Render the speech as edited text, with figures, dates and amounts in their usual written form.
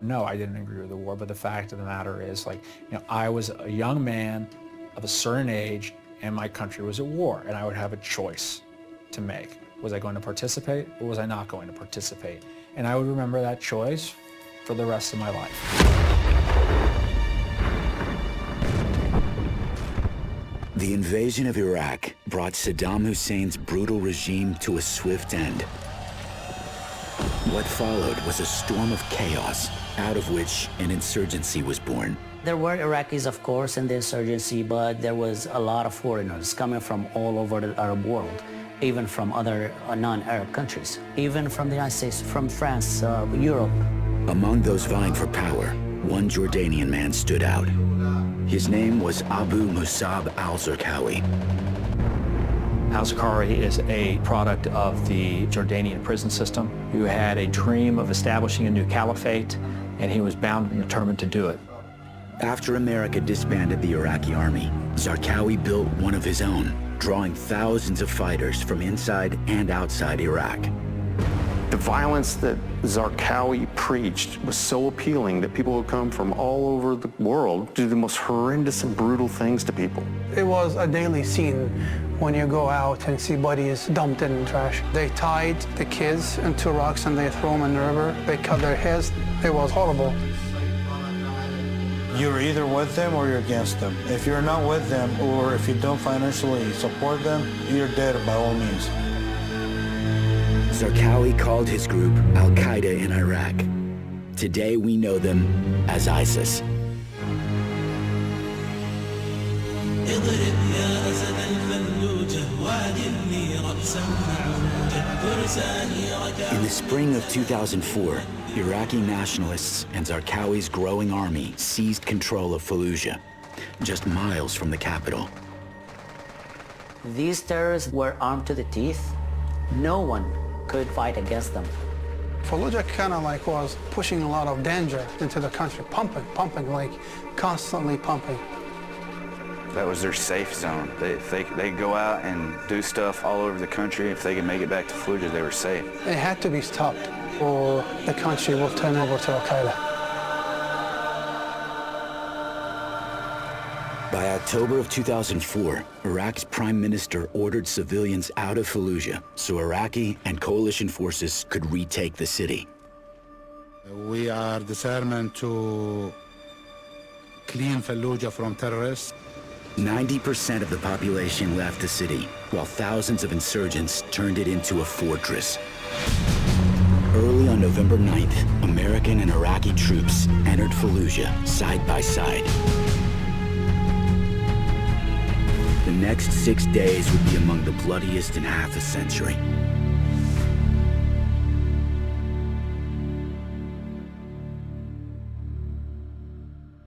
No, I didn't agree with the war, but the fact of the matter is, I was a young man of a certain age, and my country was at war, and I would have a choice to make. Was I going to participate, or was I not going to participate? And I would remember that choice for the rest of my life. The invasion of Iraq brought Saddam Hussein's brutal regime to a swift end. What followed was a storm of chaos, out of which an insurgency was born. There were Iraqis, of course, in the insurgency, but there was a lot of foreigners coming from all over the Arab world, even from other non-Arab countries, even from the United States, from France, Europe. Among those vying for power, one Jordanian man stood out. His name was Abu Musab al-Zarqawi. Al-Zarqawi is a product of the Jordanian prison system, who had a dream of establishing a new caliphate, and he was bound and determined to do it. After America disbanded the Iraqi army, Zarqawi built one of his own, drawing thousands of fighters from inside and outside Iraq. The violence that Zarqawi preached was so appealing that people would come from all over the world to do the most horrendous and brutal things to people. It was a daily scene when you go out and see bodies dumped in the trash. They tied the kids into rocks and they throw them in the river. They cut their heads. It was horrible. You're either with them or you're against them. If you're not with them, or if you don't financially support them, you're dead by all means. Zarqawi called his group Al-Qaeda in Iraq. Today we know them as ISIS. In the spring of 2004, Iraqi nationalists and Zarqawi's growing army seized control of Fallujah, just miles from the capital. These terrorists were armed to the teeth. No one could fight against them. Fallujah kind of was pushing a lot of danger into the country, pumping, constantly pumping. That was their safe zone. They go out and do stuff all over the country. If they could make it back to Fallujah, they were safe. It had to be stopped, or the country will turn over to Al-Qaeda. By October of 2004, Iraq's prime minister ordered civilians out of Fallujah so Iraqi and coalition forces could retake the city. We are determined to clean Fallujah from terrorists. 90% of the population left the city, while thousands of insurgents turned it into a fortress. Early on November 9th, American and Iraqi troops entered Fallujah side by side. The next 6 days would be among the bloodiest in half a century.